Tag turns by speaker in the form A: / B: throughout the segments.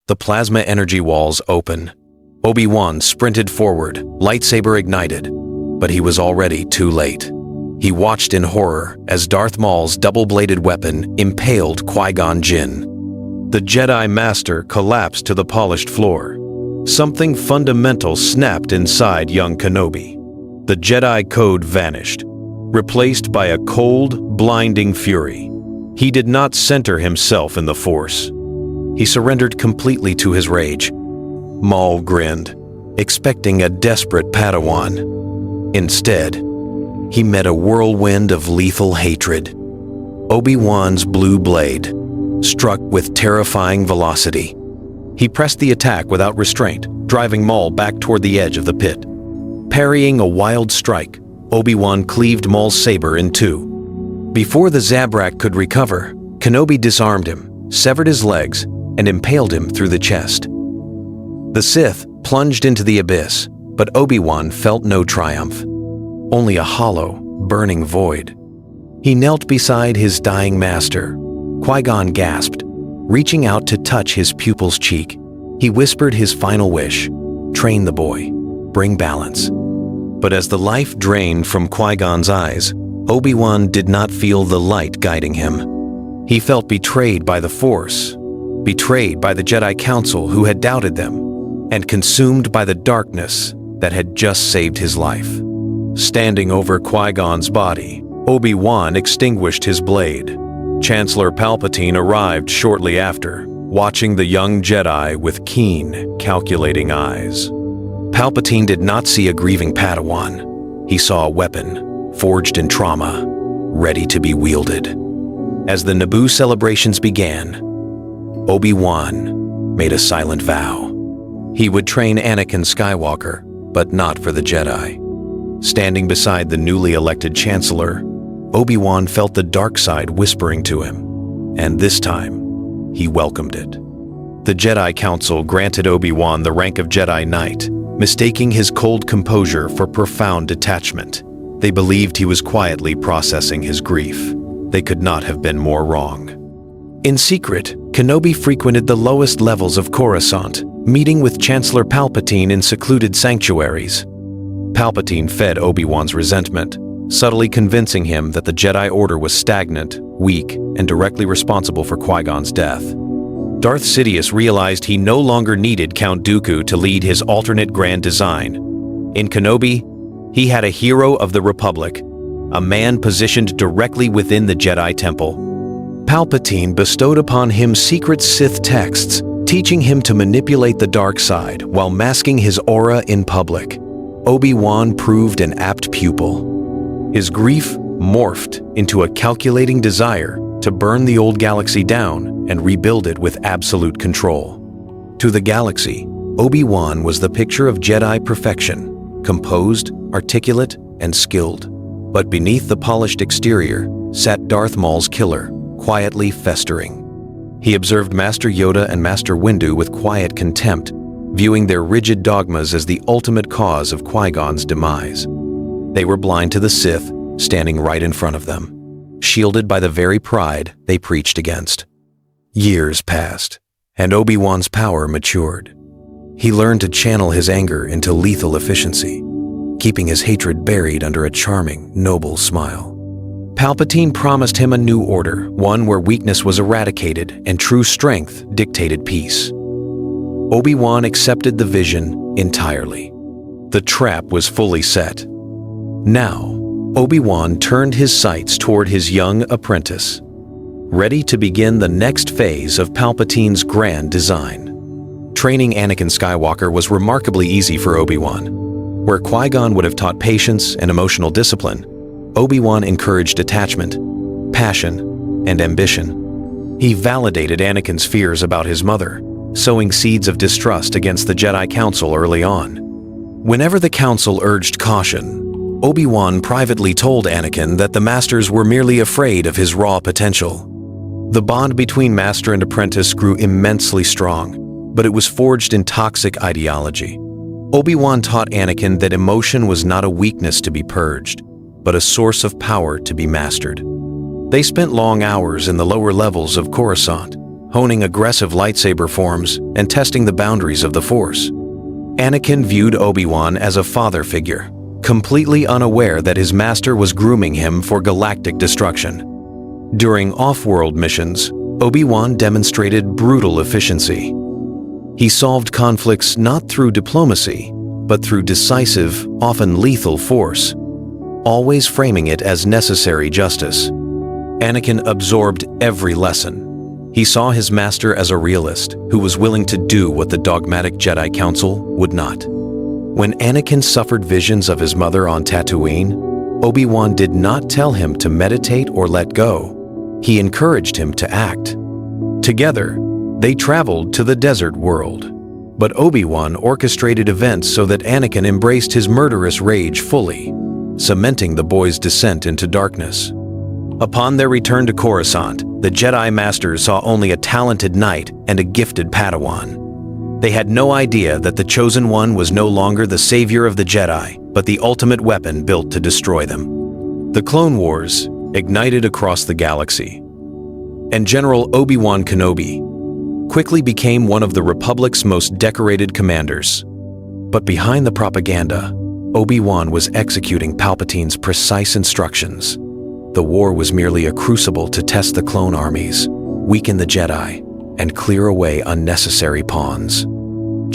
A: The plasma energy walls open. Obi-Wan sprinted forward, lightsaber ignited, but he was already too late. He watched in horror as Darth Maul's double-bladed weapon impaled Qui-Gon Jinn. The Jedi Master collapsed to the polished floor. Something fundamental snapped inside young Kenobi. The Jedi code vanished, replaced by a cold, blinding fury. He did not center himself in the Force. He surrendered completely to his rage. Maul grinned, expecting a desperate Padawan. Instead, he met a whirlwind of lethal hatred. Obi-Wan's blue blade struck with terrifying velocity. He pressed the attack without restraint, driving Maul back toward the edge of the pit. Parrying a wild strike, Obi-Wan cleaved Maul's saber in two. Before the Zabrak could recover, Kenobi disarmed him, severed his legs, and impaled him through the chest. The Sith plunged into the abyss, but Obi-Wan felt no triumph, only a hollow, burning void. He knelt beside his dying master. Qui-Gon gasped, reaching out to touch his pupil's cheek. He whispered his final wish: "Train the boy, bring balance." But as the life drained from Qui-Gon's eyes, Obi-Wan did not feel the light guiding him. He felt betrayed by the Force, betrayed by the Jedi Council who had doubted them, and consumed by the darkness that had just saved his life. Standing over Qui-Gon's body, Obi-Wan extinguished his blade. Chancellor Palpatine arrived shortly after, watching the young Jedi with keen, calculating eyes. Palpatine did not see a grieving Padawan. He saw a weapon, forged in trauma, ready to be wielded. As the Naboo celebrations began, Obi-Wan made a silent vow. He would train Anakin Skywalker, but not for the Jedi. Standing beside the newly elected Chancellor, Obi-Wan felt the dark side whispering to him, and this time, he welcomed it. The Jedi Council granted Obi-Wan the rank of Jedi Knight, mistaking his cold composure for profound detachment. They believed he was quietly processing his grief. They could not have been more wrong. In secret, Kenobi frequented the lowest levels of Coruscant, meeting with Chancellor Palpatine in secluded sanctuaries. Palpatine fed Obi-Wan's resentment, subtly convincing him that the Jedi Order was stagnant, weak, and directly responsible for Qui-Gon's death. Darth Sidious realized he no longer needed Count Dooku to lead his alternate grand design. In Kenobi, he had a hero of the Republic, a man positioned directly within the Jedi Temple. Palpatine bestowed upon him secret Sith texts, teaching him to manipulate the dark side while masking his aura in public. Obi-Wan proved an apt pupil. His grief morphed into a calculating desire to burn the old galaxy down and rebuild it with absolute control. To the galaxy, Obi-Wan was the picture of Jedi perfection, composed, articulate, and skilled. But beneath the polished exterior sat Darth Maul's killer, quietly festering. He observed Master Yoda and Master Windu with quiet contempt, viewing their rigid dogmas as the ultimate cause of Qui-Gon's demise. They were blind to the Sith, standing right in front of them, shielded by the very pride they preached against. Years passed, and Obi-Wan's power matured. He learned to channel his anger into lethal efficiency, keeping his hatred buried under a charming, noble smile. Palpatine promised him a new order, one where weakness was eradicated and true strength dictated peace. Obi-Wan accepted the vision entirely. The trap was fully set. Now, Obi-Wan turned his sights toward his young apprentice, ready to begin the next phase of Palpatine's grand design. Training Anakin Skywalker was remarkably easy for Obi-Wan. Where Qui-Gon would have taught patience and emotional discipline, Obi-Wan encouraged attachment, passion, and ambition. He validated Anakin's fears about his mother, sowing seeds of distrust against the Jedi Council early on. Whenever the Council urged caution, Obi-Wan privately told Anakin that the Masters were merely afraid of his raw potential. The bond between Master and Apprentice grew immensely strong, but it was forged in toxic ideology. Obi-Wan taught Anakin that emotion was not a weakness to be purged, but a source of power to be mastered. They spent long hours in the lower levels of Coruscant, honing aggressive lightsaber forms and testing the boundaries of the Force. Anakin viewed Obi-Wan as a father figure, completely unaware that his master was grooming him for galactic destruction. During off-world missions, Obi-Wan demonstrated brutal efficiency. He solved conflicts not through diplomacy, but through decisive, often lethal force, always framing it as necessary justice. Anakin absorbed every lesson. He saw his master as a realist who was willing to do what the dogmatic Jedi Council would not. When Anakin suffered visions of his mother on Tatooine, Obi-Wan did not tell him to meditate or let go. He encouraged him to act. Together, they traveled to the desert world. But Obi-Wan orchestrated events so that Anakin embraced his murderous rage fully, cementing the boy's descent into darkness. Upon their return to Coruscant, the Jedi Masters saw only a talented knight and a gifted Padawan. They had no idea that the Chosen One was no longer the savior of the Jedi, but the ultimate weapon built to destroy them. The Clone Wars ignited across the galaxy, and General Obi-Wan Kenobi quickly became one of the Republic's most decorated commanders. But behind the propaganda, Obi-Wan was executing Palpatine's precise instructions. The war was merely a crucible to test the clone armies, weaken the Jedi, and clear away unnecessary pawns.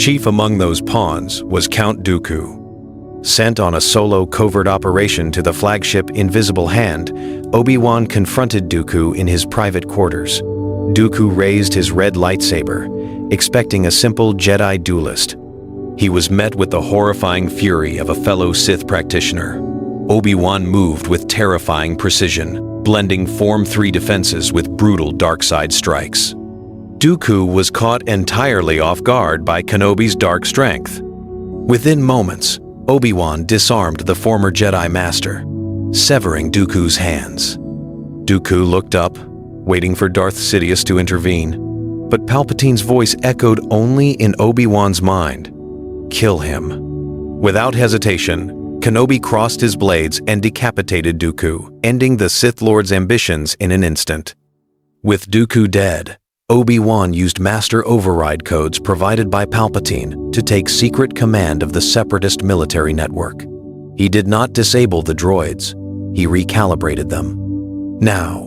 A: Chief among those pawns was Count Dooku. Sent on a solo covert operation to the flagship Invisible Hand, Obi-Wan confronted Dooku in his private quarters. Dooku raised his red lightsaber, expecting a simple Jedi duelist. He was met with the horrifying fury of a fellow Sith practitioner. Obi-Wan moved with terrifying precision, blending Form 3 defenses with brutal dark side strikes. Dooku was caught entirely off guard by Kenobi's dark strength. Within moments, Obi-Wan disarmed the former Jedi Master, severing Dooku's hands. Dooku looked up, waiting for Darth Sidious to intervene, but Palpatine's voice echoed only in Obi-Wan's mind. Kill him. Without hesitation, Kenobi crossed his blades and decapitated Dooku, ending the Sith Lord's ambitions in an instant. With Dooku dead, Obi-Wan used master override codes provided by Palpatine to take secret command of the Separatist military network. He did not disable the droids, he recalibrated them. Now,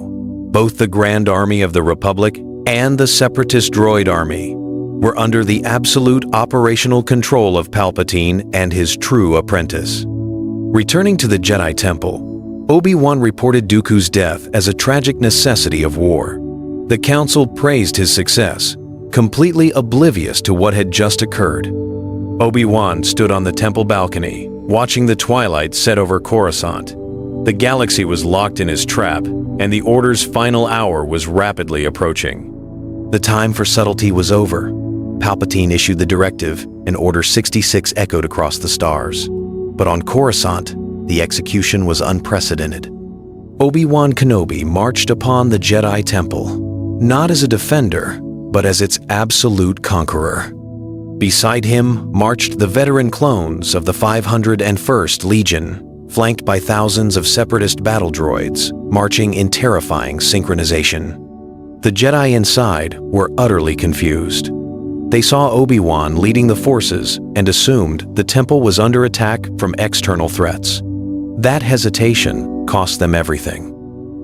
A: both the Grand Army of the Republic and the Separatist droid army were under the absolute operational control of Palpatine and his true apprentice. Returning to the Jedi Temple, Obi-Wan reported Dooku's death as a tragic necessity of war. The Council praised his success, completely oblivious to what had just occurred. Obi-Wan stood on the temple balcony, watching the twilight set over Coruscant. The galaxy was locked in his trap, and the Order's final hour was rapidly approaching. The time for subtlety was over. Palpatine issued the directive, and Order 66 echoed across the stars. But on Coruscant, the execution was unprecedented. Obi-Wan Kenobi marched upon the Jedi Temple, not as a defender, but as its absolute conqueror. Beside him marched the veteran clones of the 501st Legion, flanked by thousands of Separatist battle droids, marching in terrifying synchronization. The Jedi inside were utterly confused. They saw Obi-Wan leading the forces and assumed the temple was under attack from external threats. That hesitation cost them everything.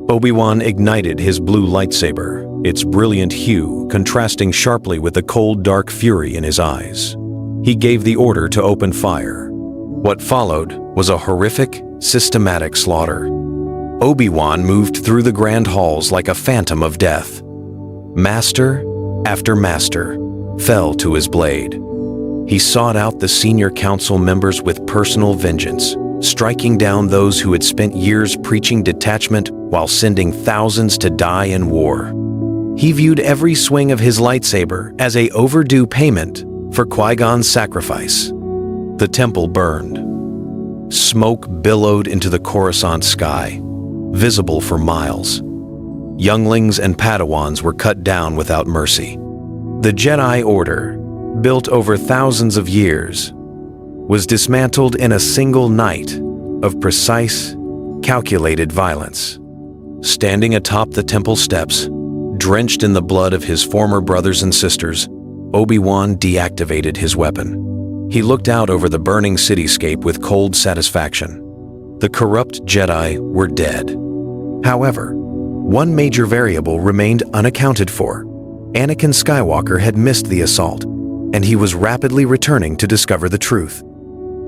A: Obi-Wan ignited his blue lightsaber, its brilliant hue contrasting sharply with the cold, dark fury in his eyes. He gave the order to open fire. What followed was a horrific, systematic slaughter. Obi-Wan moved through the grand halls like a phantom of death. Master after master fell to his blade. He sought out the senior council members with personal vengeance, striking down those who had spent years preaching detachment while sending thousands to die in war. He viewed every swing of his lightsaber as an overdue payment for Qui-Gon's sacrifice. The temple burned. Smoke billowed into the Coruscant sky, visible for miles. Younglings and Padawans were cut down without mercy. The Jedi Order, built over thousands of years, was dismantled in a single night of precise, calculated violence. Standing atop the temple steps, Drenched in the blood of his former brothers and sisters, Obi-Wan deactivated his weapon. He looked out over the burning cityscape with cold satisfaction. The corrupt Jedi were dead. However, one major variable remained unaccounted for. Anakin Skywalker had missed the assault, and he was rapidly returning to discover the truth.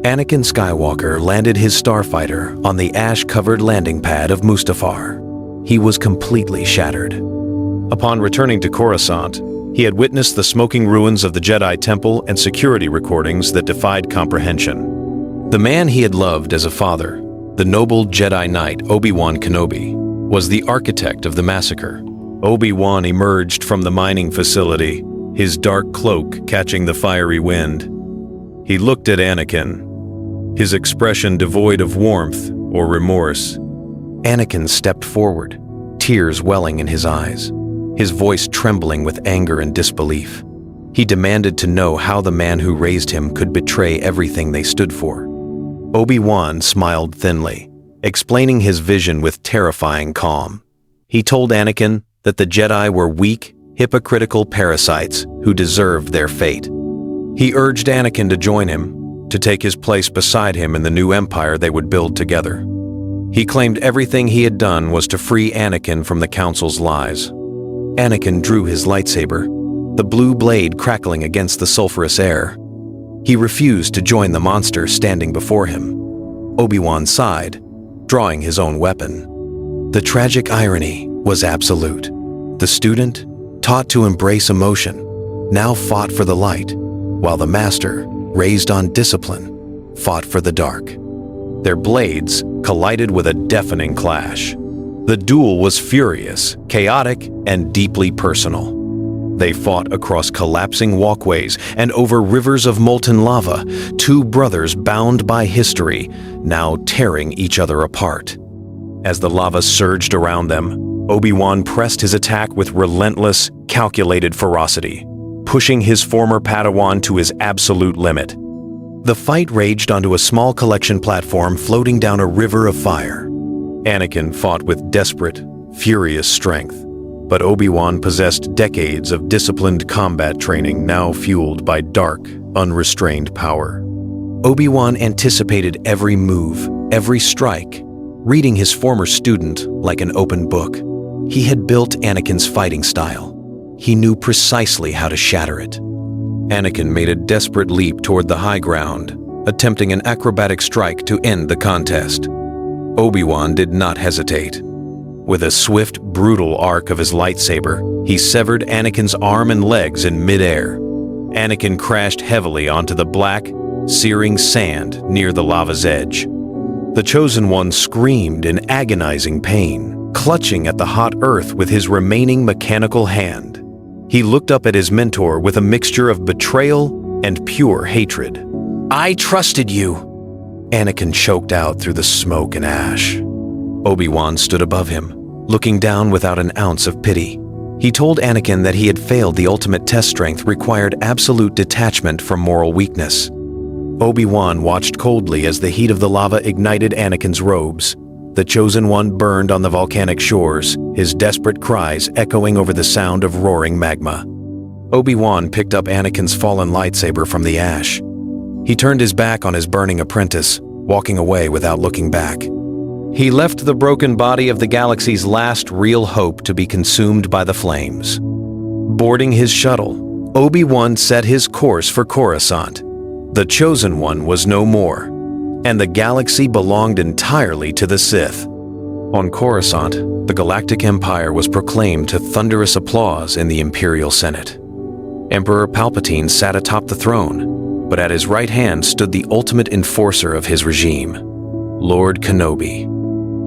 A: Anakin Skywalker landed his starfighter on the ash-covered landing pad of Mustafar. He was completely shattered. Upon returning to Coruscant, he had witnessed the smoking ruins of the Jedi Temple and security recordings that defied comprehension. The man he had loved as a father, the noble Jedi Knight Obi-Wan Kenobi, was the architect of the massacre. Obi-Wan emerged from the mining facility, his dark cloak catching the fiery wind. He looked at Anakin, his expression devoid of warmth or remorse. Anakin stepped forward, tears welling in his eyes, his voice trembling with anger and disbelief. He demanded to know how the man who raised him could betray everything they stood for. Obi-Wan smiled thinly, explaining his vision with terrifying calm. He told Anakin that the Jedi were weak, hypocritical parasites who deserved their fate. He urged Anakin to join him, to take his place beside him in the new empire they would build together. He claimed everything he had done was to free Anakin from the Council's lies. Anakin drew his lightsaber, the blue blade crackling against the sulfurous air. He refused to join the monster standing before him. Obi-Wan sighed, drawing his own weapon. The tragic irony was absolute. The student, taught to embrace emotion, now fought for the light, while the master, raised on discipline, fought for the dark. Their blades collided with a deafening clash. The duel was furious, chaotic, and deeply personal. They fought across collapsing walkways and over rivers of molten lava, two brothers bound by history, now tearing each other apart. As the lava surged around them, Obi-Wan pressed his attack with relentless, calculated ferocity, pushing his former Padawan to his absolute limit. The fight raged onto a small collection platform floating down a river of fire. Anakin fought with desperate, furious strength, but Obi-Wan possessed decades of disciplined combat training now fueled by dark, unrestrained power. Obi-Wan anticipated every move, every strike, reading his former student like an open book. He had built Anakin's fighting style. He knew precisely how to shatter it. Anakin made a desperate leap toward the high ground, attempting an acrobatic strike to end the contest. Obi-Wan did not hesitate. With a swift, brutal arc of his lightsaber, he severed Anakin's arm and legs in midair. Anakin crashed heavily onto the black, searing sand near the lava's edge. The Chosen One screamed in agonizing pain, clutching at the hot earth with his remaining mechanical hand. He looked up at his mentor with a mixture of betrayal and pure hatred. "I trusted you," Anakin choked out through the smoke and ash. Obi-Wan stood above him, looking down without an ounce of pity. He told Anakin that he had failed the ultimate test strength required absolute detachment from moral weakness. Obi-Wan watched coldly as the heat of the lava ignited Anakin's robes. The Chosen One burned on the volcanic shores, his desperate cries echoing over the sound of roaring magma. Obi-Wan picked up Anakin's fallen lightsaber from the ash. He turned his back on his burning apprentice, walking away without looking back. He left the broken body of the galaxy's last real hope to be consumed by the flames. Boarding his shuttle, Obi-Wan set his course for Coruscant. The Chosen One was no more, and the galaxy belonged entirely to the Sith. On Coruscant, the Galactic Empire was proclaimed to thunderous applause in the Imperial Senate. Emperor Palpatine sat atop the throne, but at his right hand stood the ultimate enforcer of his regime, Lord Kenobi.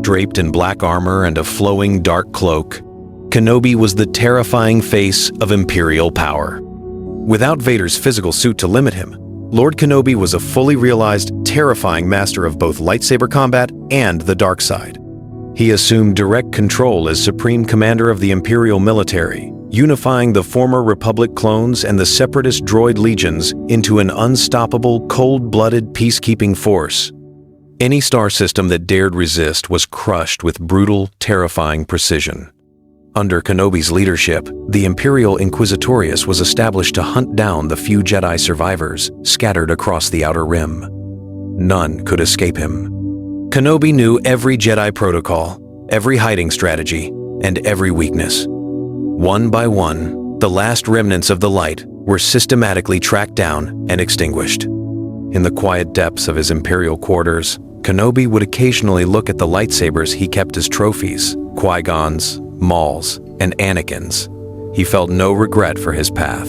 A: Draped in black armor and a flowing dark cloak, Kenobi was the terrifying face of Imperial power. Without Vader's physical suit to limit him, Lord Kenobi was a fully realized, terrifying master of both lightsaber combat and the dark side. He assumed direct control as Supreme Commander of the Imperial military, unifying the former Republic clones and the separatist droid legions into an unstoppable, cold-blooded peacekeeping force. Any star system that dared resist was crushed with brutal, terrifying precision. Under Kenobi's leadership, the Imperial Inquisitorius was established to hunt down the few Jedi survivors scattered across the Outer Rim. None could escape him. Kenobi knew every Jedi protocol, every hiding strategy, and every weakness. One by one, the last remnants of the light were systematically tracked down and extinguished. In the quiet depths of his Imperial quarters, Kenobi would occasionally look at the lightsabers he kept as trophies, Qui-Gon's, Maul's, and Anakin's. He felt no regret for his path.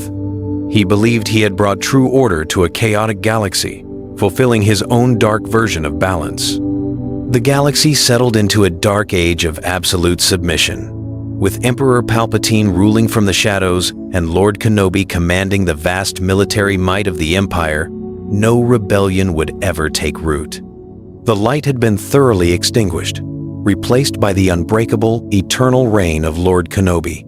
A: He believed he had brought true order to a chaotic galaxy, fulfilling his own dark version of balance. The galaxy settled into a dark age of absolute submission, with Emperor Palpatine ruling from the shadows and Lord Kenobi commanding the vast military might of the Empire. No rebellion would ever take root. The light had been thoroughly extinguished, replaced by the unbreakable, eternal reign of Lord Kenobi.